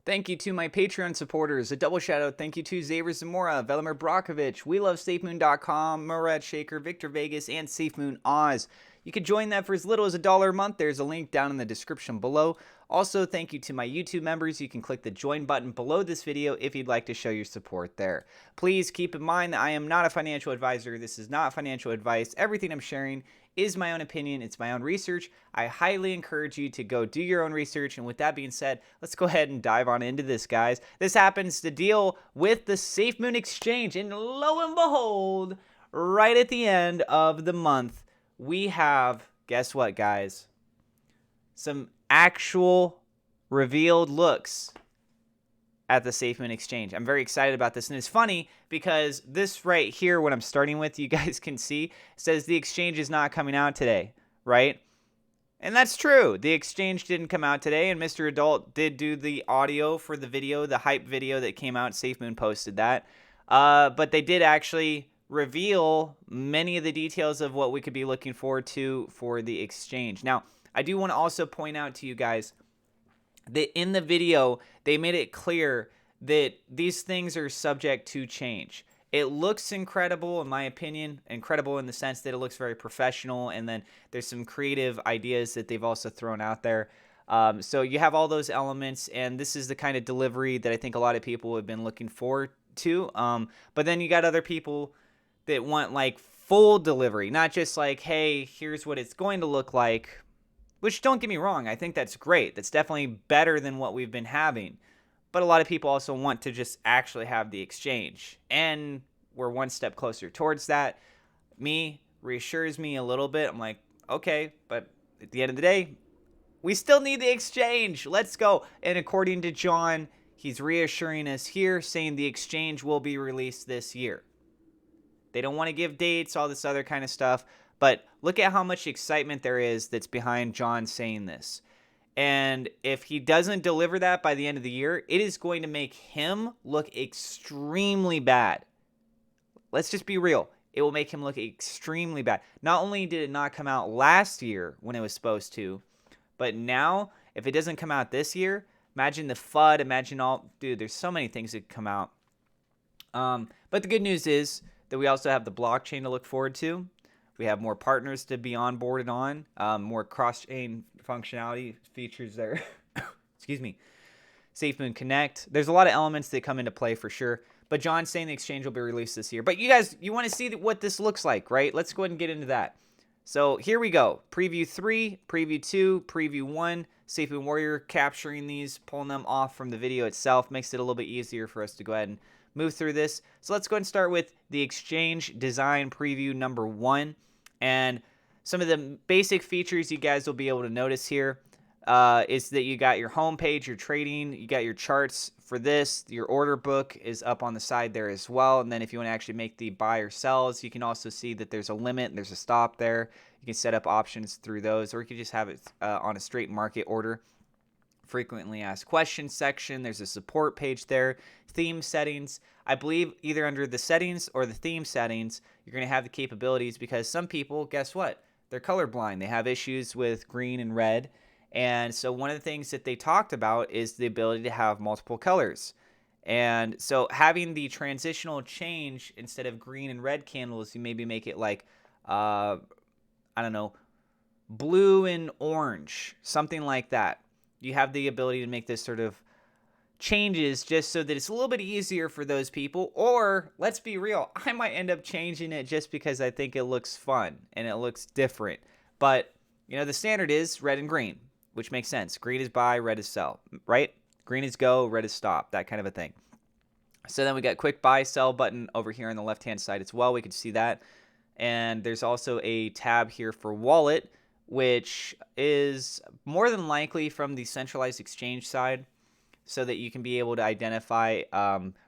Thank you to my Patreon supporters. A double shout out thank you to Xavier Zamora, Velimir Brakovich, We Love SafeMoon.com, Murad Shaker, Victor Vegas, and SafeMoon Oz. You can join that for as little as $1 a month. There's a link down in the description below. Also, thank you to my YouTube members. You can click the join button below this video if you'd like to show your support there. Please keep in mind that I am not a financial advisor. This is not financial advice. Everything I'm sharing is my own opinion. It's my own research. I highly encourage you to go do your own research. And with that being said, let's go ahead and dive on into this, guys. This happens to deal with the SafeMoon exchange. And lo and behold, right at the end of the month, we have, guess what, guys? Some actual revealed looks at the SafeMoon exchange. I'm very excited about this, and it's funny because this right here, what I'm starting with, you guys can see, says the exchange is not coming out today, right? And that's true. The exchange didn't come out today, and Mr. Adult did do the audio for the video, the hype video that came out. SafeMoon posted that. But they did actually reveal many of the details of what we could be looking forward to for the exchange. Now, I do want to also point out to you guys that in the video, they made it clear that these things are subject to change. It looks incredible, in my opinion, incredible in the sense that it looks very professional, and then there's some creative ideas that they've also thrown out there. So you have all those elements, and this is the kind of delivery that I think a lot of people have been looking forward to. But then you got other people that want like full delivery, not just like, hey, here's what it's going to look like. Which, don't get me wrong, I think that's great. That's definitely better than what we've been having. But a lot of people also want to just actually have the exchange. And we're one step closer towards that. Reassures me a little bit. I'm like, okay, but at the end of the day, we still need the exchange. Let's go. And according to John, he's reassuring us here, saying the exchange will be released this year. They don't want to give dates, all this other kind of stuff. But look at how much excitement there is that's behind John saying this. And if he doesn't deliver that by the end of the year, it is going to make him look extremely bad. Let's just be real. It will make him look extremely bad. Not only did it not come out last year when it was supposed to, but now, if it doesn't come out this year, imagine the FUD, imagine all, dude, there's so many things that come out. But the good news is that we also have the blockchain to look forward to. We have more partners to be onboarded on, more cross-chain functionality features there. Excuse me. SafeMoon Connect. There's a lot of elements that come into play for sure. But John's saying the exchange will be released this year. But you guys, you want to see what this looks like, right? Let's go ahead and get into that. So here we go. Preview 3, Preview 2, Preview 1. SafeMoon Warrior capturing these, pulling them off from the video itself. Makes it a little bit easier for us to go ahead and move through this. So let's go ahead and start with the exchange design preview number 1. And some of the basic features you guys will be able to notice here is that you got your home page, your trading, you got your charts for this. Your order book is up on the side there as well. And then if you want to actually make the buy or sells, you can also see that there's a limit and there's a stop there. You can set up options through those, or you can just have it on a straight market order. Frequently asked questions section. There's a support page there. Theme settings. I believe either under the settings or the theme settings, you're going to have the capabilities because some people, guess what? They're colorblind. They have issues with green and red. And so one of the things that they talked about is the ability to have multiple colors. And so having the transitional change instead of green and red candles, you maybe make it like, I don't know, blue and orange, something like that. You have the ability to make this sort of changes just so that it's a little bit easier for those people. Or let's be real, I might end up changing it just because I think it looks fun and it looks different. But, you know, the standard is red and green, which makes sense. Green is buy, red is sell, right? Green is go, red is stop, that kind of a thing. So then we got quick buy, sell button over here on the left-hand side as well. We can see that. And there's also a tab here for wallet, which is more than likely from the centralized exchange side, so that you can be able to identify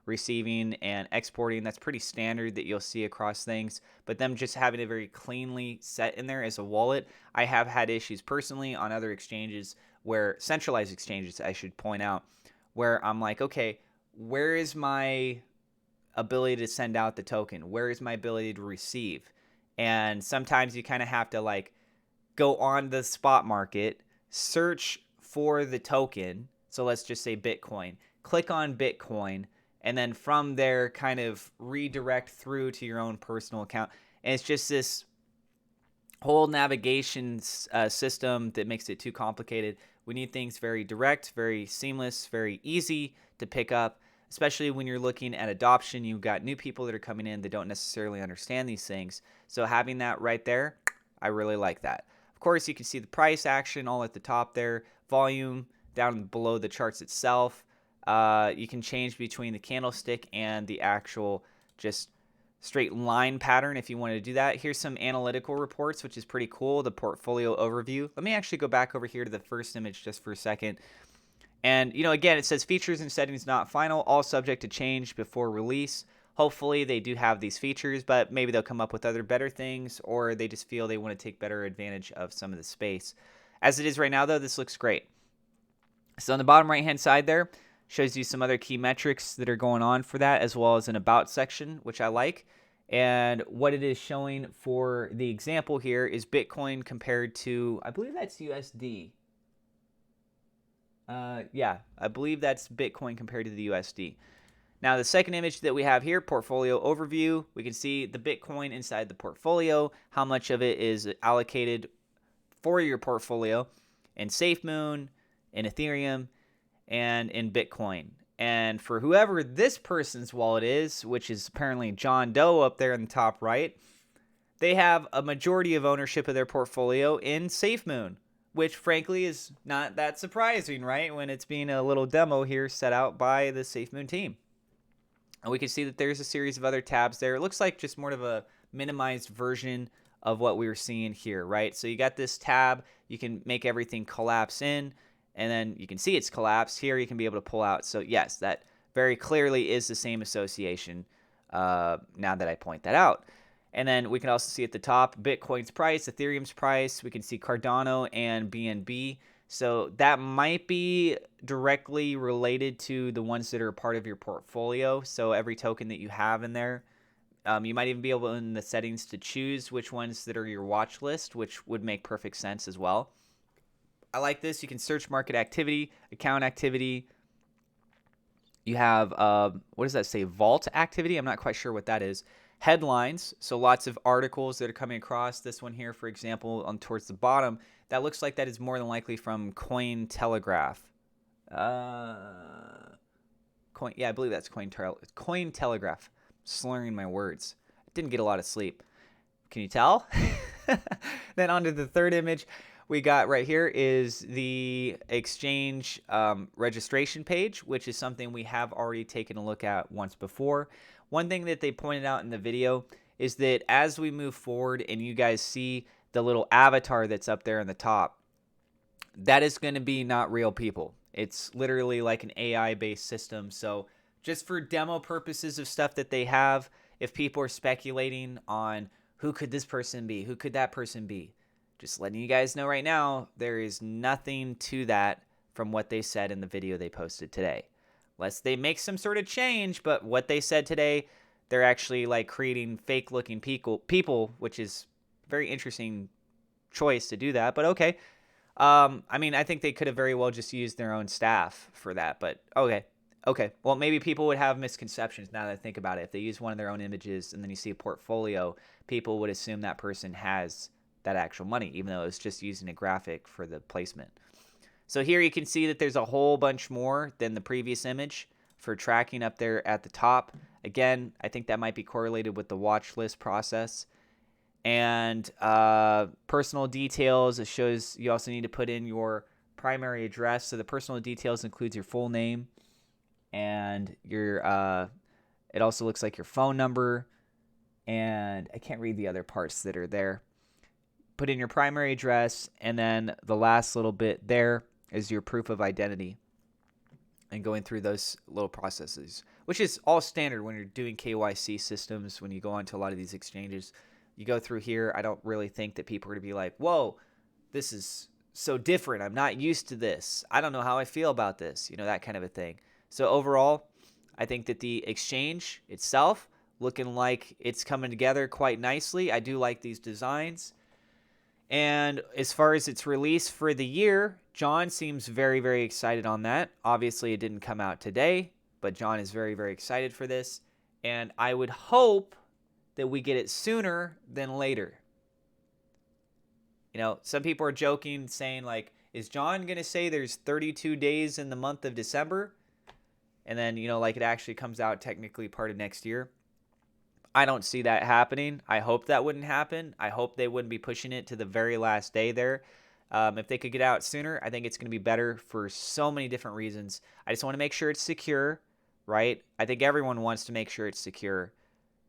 receiving and exporting. That's pretty standard that you'll see across things, but them just having it very cleanly set in there as a wallet. I have had issues personally on other exchanges where, centralized exchanges, I should point out, where I'm like, okay, where is my ability to send out the token? Where is my ability to receive? And sometimes you kind of have to like go on the spot market, search for the token. So let's just say Bitcoin. Click on Bitcoin, and then from there kind of redirect through to your own personal account. And it's just this whole navigation system that makes it too complicated. We need things very direct, very seamless, very easy to pick up, especially when you're looking at adoption. You've got new people that are coming in that don't necessarily understand these things. So having that right there, I really like that. Of course, you can see the price action all at the top there, volume down below the charts itself. You can change between the candlestick and the actual just straight line pattern if you want to do that. Here's some analytical reports, which is pretty cool. The portfolio overview. Let me actually go back over here to the first image just for a second. And, again, it says features and settings not final, all subject to change before release. Hopefully they do have these features, but maybe they'll come up with other better things, or they just feel they want to take better advantage of some of the space. As it is right now, though, this looks great. So on the bottom right-hand side there, shows you some other key metrics that are going on for that, as well as an about section, which I like. And what it is showing for the example here is Bitcoin compared to, I believe that's USD. Yeah, I believe that's Bitcoin compared to the USD. Now, the second image that we have here, portfolio overview, we can see the Bitcoin inside the portfolio, how much of it is allocated for your portfolio in SafeMoon, in Ethereum, and in Bitcoin. And for whoever this person's wallet is, which is apparently John Doe up there in the top right, they have a majority of ownership of their portfolio in SafeMoon, which frankly is not that surprising, right? When it's being a little demo here set out by the SafeMoon team. And we can see that there's a series of other tabs there. It looks like just more of a minimized version of what we were seeing here, right? So you got this tab, you can make everything collapse in, and then you can see it's collapsed. Here you can be able to pull out. So yes, that very clearly is the same association now that I point that out. And then we can also see at the top Bitcoin's price, Ethereum's price. We can see Cardano and BNB. So that might be directly related to the ones that are part of your portfolio. So every token that you have in there, you might even be able in the settings to choose which ones that are your watch list, which would make perfect sense as well. I like this. You can search market activity, account activity. You have, what does that say? Vault activity. I'm not quite sure what that is. Headlines. So lots of articles that are coming across. This one here, for example, on towards the bottom, that looks like that is more than likely from Cointelegraph. Yeah, I believe that's Cointelegraph. Slurring my words. I didn't get a lot of sleep. Can you tell? Then onto the third image we got right here is the exchange registration page, which is something we have already taken a look at once before. One thing that they pointed out in the video is that as we move forward and you guys see the little avatar that's up there in the top, that is going to be not real people. It's literally like an AI-based system. So just for demo purposes of stuff that they have, if people are speculating on who could this person be, who could that person be, just letting you guys know right now, there is nothing to that from what they said in the video they posted today. Unless they make some sort of change, but what they said today, they're actually like creating fake looking people, which is a very interesting choice to do that, but okay. I mean, I think they could have very well just used their own staff for that, but okay. Well, maybe people would have misconceptions now that I think about it. If they use one of their own images and then you see a portfolio, people would assume that person has that actual money, even though it's just using a graphic for the placement. So here you can see that there's a whole bunch more than the previous image for tracking up there at the top. Again, I think that might be correlated with the watch list process. And personal details, it shows you also need to put in your primary address. So the personal details includes your full name and your it also looks like your phone number, and I can't read the other parts that are there. Put in your primary address, and then the last little bit there is your proof of identity, and going through those little processes, which is all standard when you're doing KYC systems. When you go onto a lot of these exchanges, you go through here. I don't really think that people are going to be like, whoa, this is so different. I'm not used to this. I don't know how I feel about this, that kind of a thing. So overall, I think that the exchange itself looking like it's coming together quite nicely. I do like these designs. And as far as its release for the year, John seems very, very excited on that. Obviously, it didn't come out today, but John is very, very excited for this. And I would hope that we get it sooner than later. You know, some people are joking, saying, like, is John going to say there's 32 days in the month of December? And then, you know, like it actually comes out technically part of next year. I don't see that happening. I hope that wouldn't happen. I hope they wouldn't be pushing it to the very last day there. If they could get out sooner, I think it's going to be better for so many different reasons. I just want to make sure it's secure, right? I think everyone wants to make sure it's secure.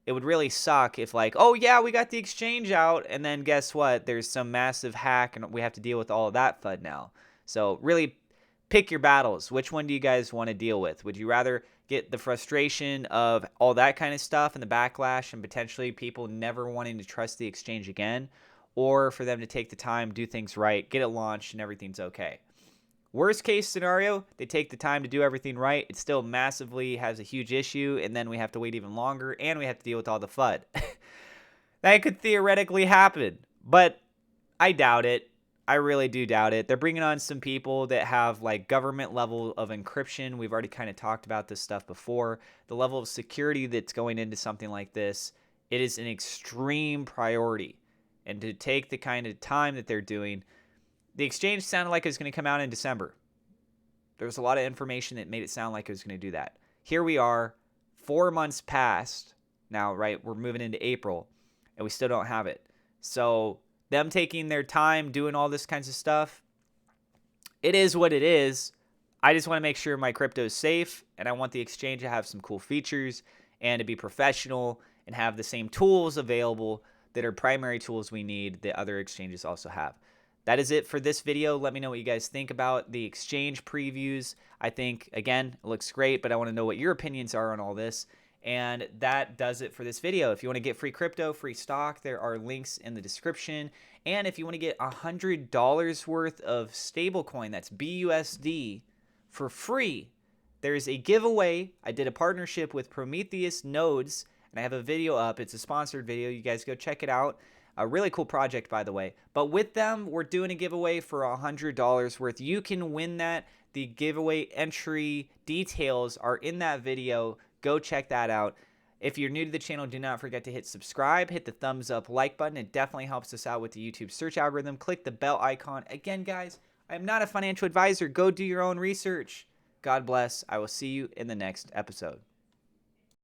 It would really suck if, like, oh yeah, we got the exchange out, and then guess what? There's some massive hack, and we have to deal with all of that FUD now. So really pick your battles. Which one do you guys want to deal with? Would you rather get the frustration of all that kind of stuff and the backlash and potentially people never wanting to trust the exchange again, or for them to take the time, do things right, get it launched, and everything's okay? Worst case scenario, they take the time to do everything right. It still massively has a huge issue, and then we have to wait even longer, and we have to deal with all the FUD. That could theoretically happen, but I doubt it. I really do doubt it. They're bringing on some people that have like government level of encryption. We've already kind of talked about this stuff before. The level of security that's going into something like this, it is an extreme priority. And to take the kind of time that they're doing, the exchange sounded like it was going to come out in December. There was a lot of information that made it sound like it was going to do that. Here we are, 4 months past now, right? We're moving into April, and we still don't have it. So them taking their time doing all this kinds of stuff, it is what it is. I just want to make sure my crypto is safe, and I want the exchange to have some cool features and to be professional and have the same tools available that are primary tools we need that other exchanges also have. That is it for this video. Let me know what you guys think about the exchange previews. I think, again, it looks great, but I want to know what your opinions are on all this. And that does it for this video. If you want to get free crypto, free stock, there are links in the description. And if you want to get $100 worth of stablecoin, that's BUSD, for free, there's a giveaway. I did a partnership with Prometheus Nodes, and I have a video up. It's a sponsored video. You guys go check it out. A really cool project, by the way. But with them, we're doing a giveaway for $100 worth. You can win that. The giveaway entry details are in that video. Go check that out. If you're new to the channel, do not forget to hit subscribe. Hit the thumbs up like button. It definitely helps us out with the YouTube search algorithm. Click the bell icon. Again, guys, I'm not a financial advisor. Go do your own research. God bless. I will see you in the next episode.